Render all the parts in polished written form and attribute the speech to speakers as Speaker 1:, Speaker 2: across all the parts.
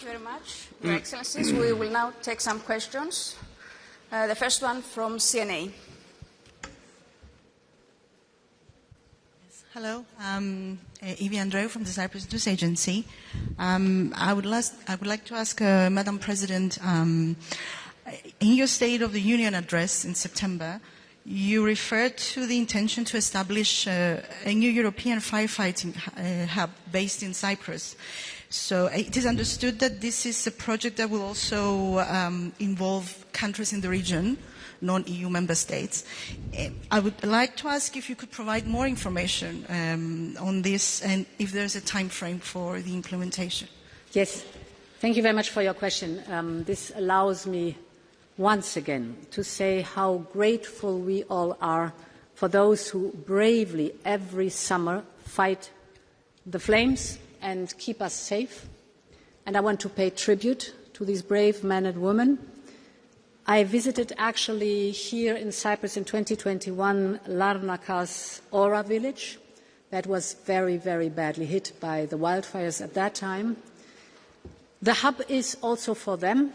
Speaker 1: you very much, Your Excellencies. We will now take some questions. The first one from CNA.
Speaker 2: Hello, Evie Andreu from the Cyprus News Agency. I would like to ask Madam President, in your State of the Union address in September, you referred to the intention to establish a new European firefighting hub based in Cyprus. So it is understood that this is a project that will also involve countries in the region, non-EU member states. I would like to ask if you could provide more information on this and if there's a time frame for the implementation.
Speaker 3: Yes, thank you very much for your question. This allows me once again to say how grateful we all are for those who bravely every summer fight the flames and keep us safe. And I want to pay tribute to these brave men and women. I visited actually here in Cyprus in 2021 Larnaca's Ora village that was very, very badly hit by the wildfires at that time. The hub is also for them,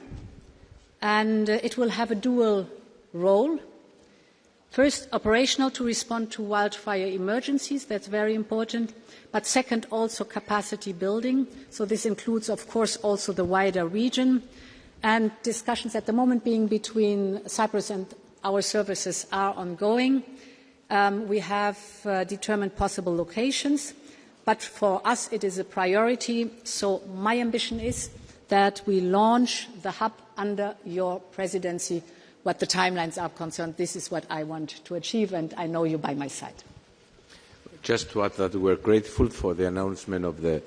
Speaker 3: and it will have a dual role. First, operational to respond to wildfire emergencies, that's very important, but second, also capacity building. So this includes, of course, also the wider region. And discussions at the moment being between Cyprus and our services are ongoing. We have determined possible locations, but for us it is a priority. So my ambition is that we launch the hub under your presidency. What the timelines are concerned, this is what I want to achieve, and I know you by my side.
Speaker 4: Just to add that we're grateful for the announcement of the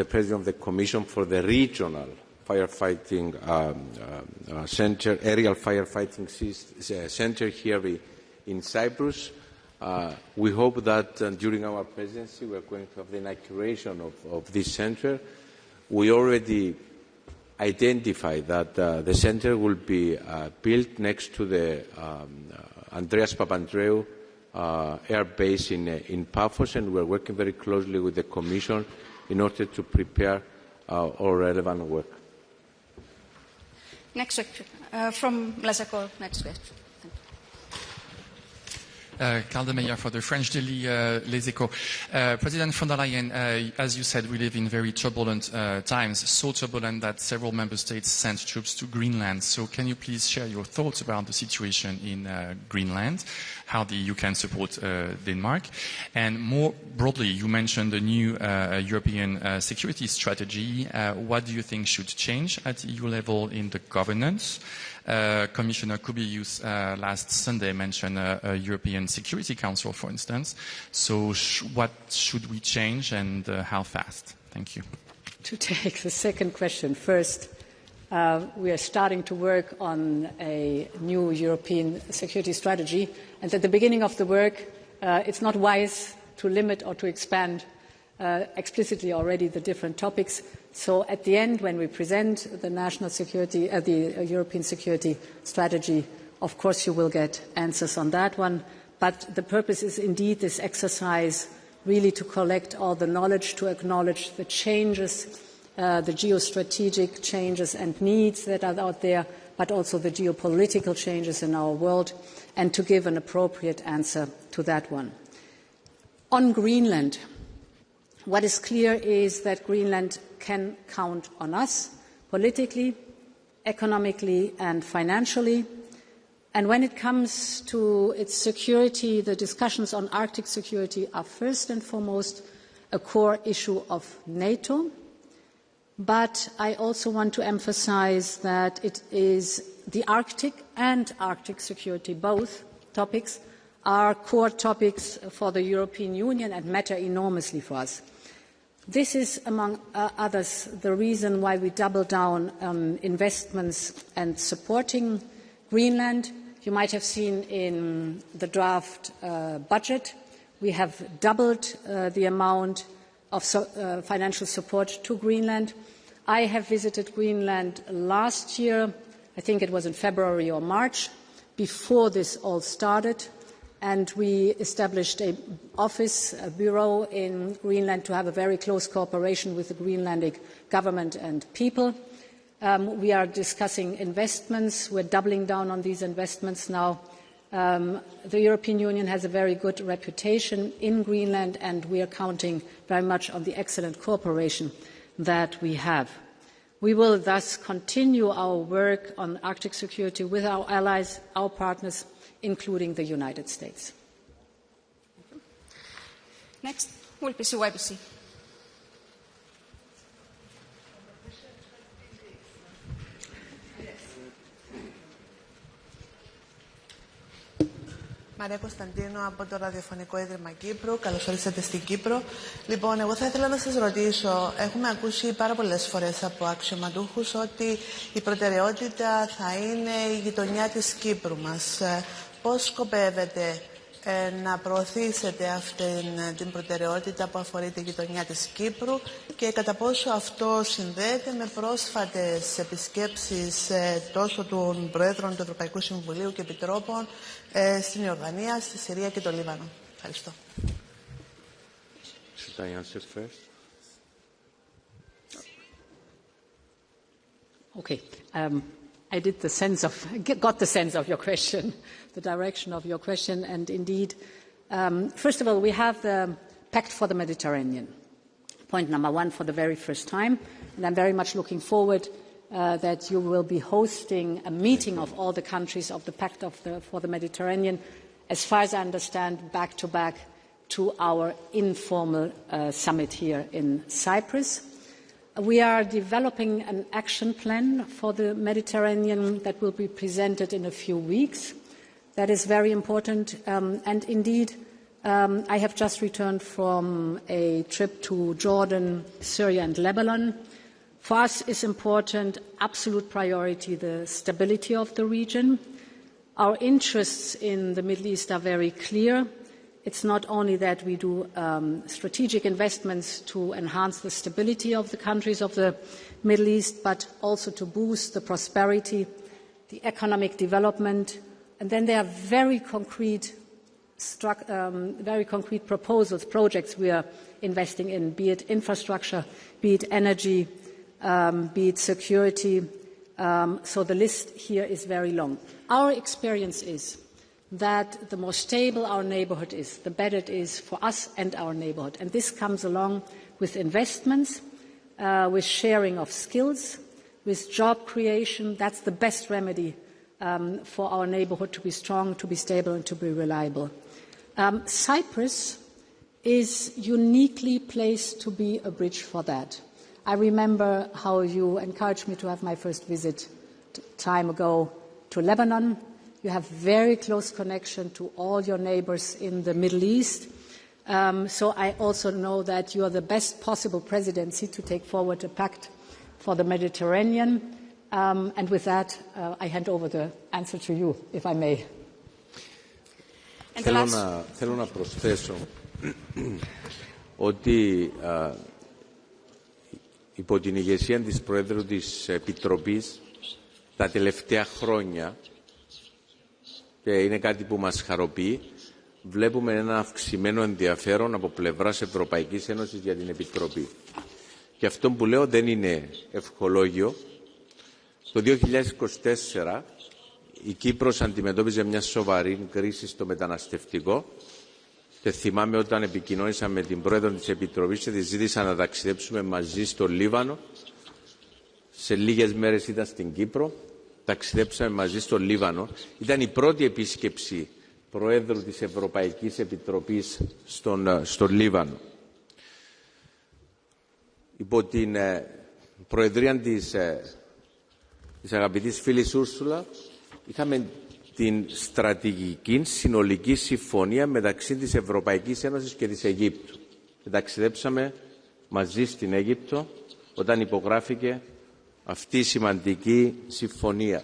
Speaker 4: President of the Commission for the regional firefighting center, aerial firefighting center here in Cyprus. We hope that during our presidency we are going to have the inauguration of this center. We already identified that the center will be built next to the Andreas Papandreou air base in Paphos, and we are working very closely with the Commission in order to prepare all relevant work.
Speaker 1: Next question from Blasakov. Next question.
Speaker 5: Karl de Meyer for the French daily Les Echos. President von der Leyen, as you said, we live in very turbulent times, so turbulent that several member states sent troops to Greenland. So can you please share your thoughts about the situation in Greenland, how the EU can support Denmark? And more broadly, you mentioned the new European security strategy. What do you think should change at EU level in the governance? Commissioner Kubilius last Sunday mentioned a European Security Council, for instance. So what should we change and how fast? Thank you.
Speaker 3: To take the second question first, we are starting to work on a new European security strategy. And at the beginning of the work, it's not wise to limit or to expand explicitly already the different topics. So at the end, when we present the national security, the European security strategy, of course you will get answers on that one. But the purpose is indeed this exercise really to collect all the knowledge, to acknowledge the changes, the geostrategic changes and needs that are out there, but also the geopolitical changes in our world, and to give an appropriate answer to that one. On Greenland, what is clear is that Greenland can count on us politically, economically and financially. And when it comes to its security, the discussions on Arctic security are first and foremost a core issue of NATO. But I also want to emphasize that it is the Arctic and Arctic security, both topics, are core topics for the European Union and matter enormously for us. This is, among others, the reason why we double down on investments and supporting Greenland. You might have seen in the draft budget, we have doubled the amount of financial support to Greenland. I have visited Greenland last year, I think it was in February or March, before this all started. And we established an office, a bureau in Greenland to have a very close cooperation with the Greenlandic government and people. We are discussing investments. We're doubling down on these investments now. The European Union has a very good reputation in Greenland, and we are counting very much on the excellent cooperation that we have. We will thus continue our work on Arctic security with our allies, our partners, including the United States.
Speaker 1: Next will be CYBC.
Speaker 6: Μαρία Κωνσταντίνου από το Ραδιοφωνικό Ίδρυμα Κύπρου. Καλώς ορίσατε στην Κύπρο. Λοιπόν, εγώ θα ήθελα να σας ρωτήσω, έχουμε ακούσει πάρα πολλές φορές από αξιωματούχους ότι η προτεραιότητα θα είναι η γειτονιά της Κύπρου μας. Πώς σκοπεύετε να προωθήσετε αυτή την προτεραιότητα που αφορεί τη γειτονιά της Κύπρου και κατά πόσο αυτό συνδέεται με πρόσφατες επισκέψεις τόσο των Προέδρων του Ευρωπαϊκού Συμβουλίου και Επιτρόπων στην Ιορδανία, στη Συρία και το Λίβανο. Ευχαριστώ.
Speaker 4: Should I answer first?
Speaker 3: Okay. I got the sense of your question, the direction of your question, and indeed, first of all, we have the Pact for the Mediterranean, point number one, for the very first time, and I'm very much looking forward that you will be hosting a meeting of all the countries of the Pact for the Mediterranean, as far as I understand, back-to-back to our informal summit here in Cyprus. We are developing an action plan for the Mediterranean that will be presented in a few weeks. That is very important. And indeed, I have just returned from a trip to Jordan, Syria and Lebanon. For us is important, absolute priority, the stability of the region. Our interests in the Middle East are very clear. It's not only that we do strategic investments to enhance the stability of the countries of the Middle East, but also to boost the prosperity, the economic development. And then there are very concrete proposals, projects we are investing in, be it infrastructure, be it energy, be it security. So the list here is very long. Our experience is that the more stable our neighbourhood is, the better it is for us and our neighbourhood. And this comes along with investments, with sharing of skills, with job creation. That's the best remedy for our neighbourhood to be strong, to be stable and to be reliable. Cyprus is uniquely placed to be a bridge for that. I remember how you encouraged me to have my first visit time ago to Lebanon. You have very close connection to all your neighbours in the Middle East. So I also know that you are the best possible presidency to take forward a pact for the Mediterranean. And with that, I hand over the answer to you, if I may.
Speaker 4: Θέλω να προσθέσω ότι υπό την ηγεσία της Προέδρου της Επιτροπής τα τελευταία χρόνια, και είναι κάτι που μας χαροποιεί, βλέπουμε ένα αυξημένο ενδιαφέρον από πλευράς Ευρωπαϊκής Ένωσης για την Επιτροπή. Και αυτό που λέω δεν είναι ευχολόγιο. Το 2024 η Κύπρος αντιμετώπιζε μια σοβαρή κρίση στο μεταναστευτικό και θυμάμαι όταν επικοινώνησα με την Πρόεδρο της Επιτροπής και της ζήτησα να ταξιδέψουμε μαζί στο Λίβανο. Σε λίγες μέρες ήταν στην Κύπρο. Ταξιδέψαμε μαζί στο Λίβανο. Ήταν η πρώτη επίσκεψη Προέδρου της Ευρωπαϊκής Επιτροπής στο Λίβανο. Υπό την προεδρία της αγαπητής φίλης Ούρσουλα είχαμε την στρατηγική συνολική συμφωνία μεταξύ της Ευρωπαϊκής Ένωσης και της Αιγύπτου. Και ταξιδέψαμε μαζί στην Αίγυπτο όταν υπογράφηκε αυτή η σημαντική συμφωνία.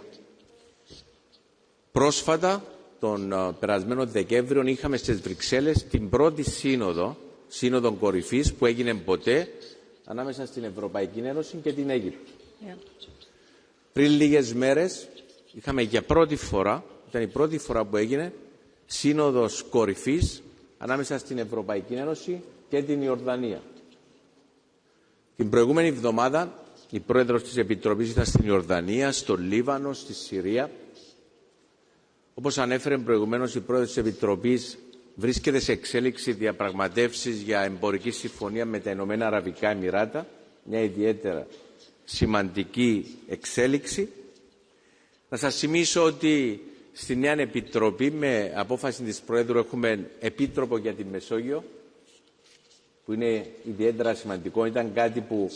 Speaker 4: Πρόσφατα, τον περασμένο Δεκέμβριο, είχαμε στις Βρυξέλλες την πρώτη σύνοδο κορυφής που έγινε ποτέ ανάμεσα στην Ευρωπαϊκή Ένωση και την Αίγυπτο. Πριν λίγες μέρες είχαμε για πρώτη φορά, ήταν η πρώτη φορά που έγινε, σύνοδος κορυφής ανάμεσα στην Ευρωπαϊκή Ένωση και την Ιορδανία. Την προηγούμενη εβδομάδα η πρόεδρος της Επιτροπής ήταν στην Ιορδανία, στο Λίβανο, στη Συρία. Όπως ανέφερε προηγουμένως η πρόεδρος της Επιτροπής, βρίσκεται σε εξέλιξη διαπραγματεύσεις για εμπορική συμφωνία με τα Ηνωμένα Αραβικά Εμιράτα, μια ιδιαίτερα σημαντική εξέλιξη. Να σας θυμίσω ότι στη νέα Επιτροπή με απόφαση της Προέδρου έχουμε Επίτροπο για τη Μεσόγειο, που είναι ιδιαίτερα σημαντικό. Ήταν κάτι που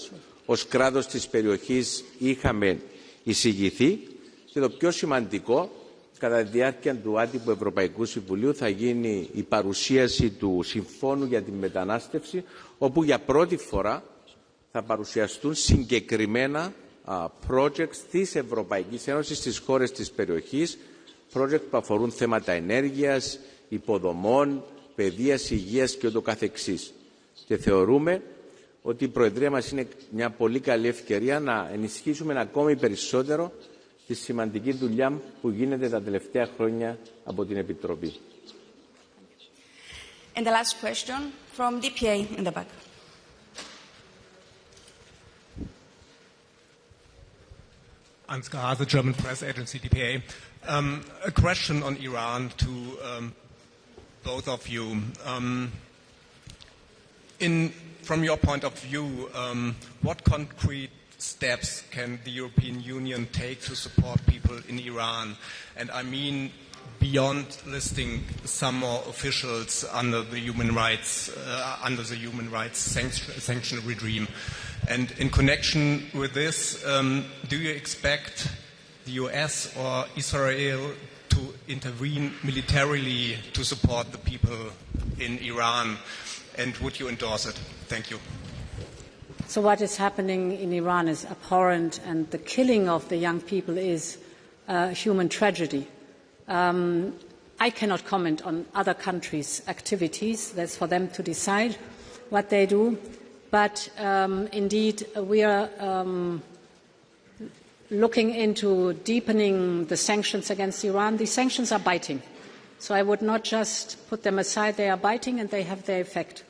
Speaker 4: ως κράτος της περιοχής είχαμε εισηγηθεί και το πιο σημαντικό, κατά τη διάρκεια του άτυπου Ευρωπαϊκού Συμβουλίου θα γίνει η παρουσίαση του Συμφώνου για τη Μετανάστευση, όπου για πρώτη φορά θα παρουσιαστούν συγκεκριμένα projects της Ευρωπαϊκής Ένωσης στις χώρες της περιοχής, projects που αφορούν θέματα ενέργειας, υποδομών, παιδείας, υγείας και ούτω καθεξής. Και θεωρούμε ότι η Προεδρία μας είναι μια πολύ καλή ευκαιρία να ενισχύσουμε ακόμη περισσότερο τη σημαντική δουλειά που γίνεται τα τελευταία χρόνια από την Επιτροπή.
Speaker 1: And the last question from DPA in the back.
Speaker 7: Ansgar Hase, German press agency, DPA. A question on Iran to both of you. From your point of view, what concrete steps can the European Union take to support people in Iran? And I mean beyond listing some more officials under the human rights sanction regime. And in connection with this, do you expect the US or Israel to intervene militarily to support the people in Iran? And would you endorse it? Thank you.
Speaker 3: So what is happening in Iran is abhorrent, and the killing of the young people is a human tragedy. I cannot comment on other countries' activities. That's for them to decide what they do. But indeed, we are looking into deepening the sanctions against Iran. These sanctions are biting. So I would not just put them aside. They are biting and they have their effect.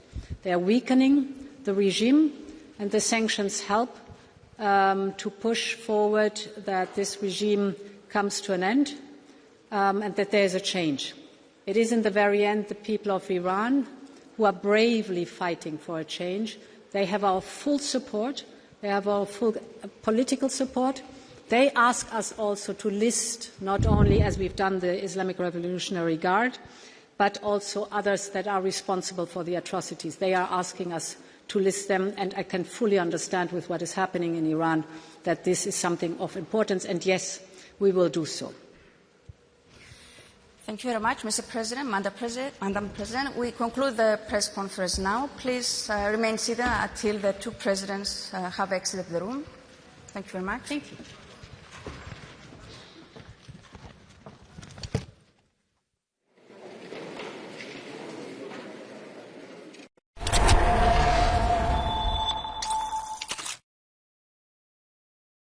Speaker 3: They are weakening the regime, and the sanctions help to push forward that this regime comes to an end and that there is a change. It is in the very end the people of Iran who are bravely fighting for a change. They have our full support. They have our full political support. They ask us also to list not only, as we've done, the Islamic Revolutionary Guard, but also others that are responsible for the atrocities. They are asking us to list them, and I can fully understand with what is happening in Iran that this is something of importance, and yes, we will do so.
Speaker 1: Thank you very much, Mr. President, Madam President. We conclude the press conference now. Please remain seated until the two presidents have exited the room. Thank you very much.
Speaker 3: Thank you.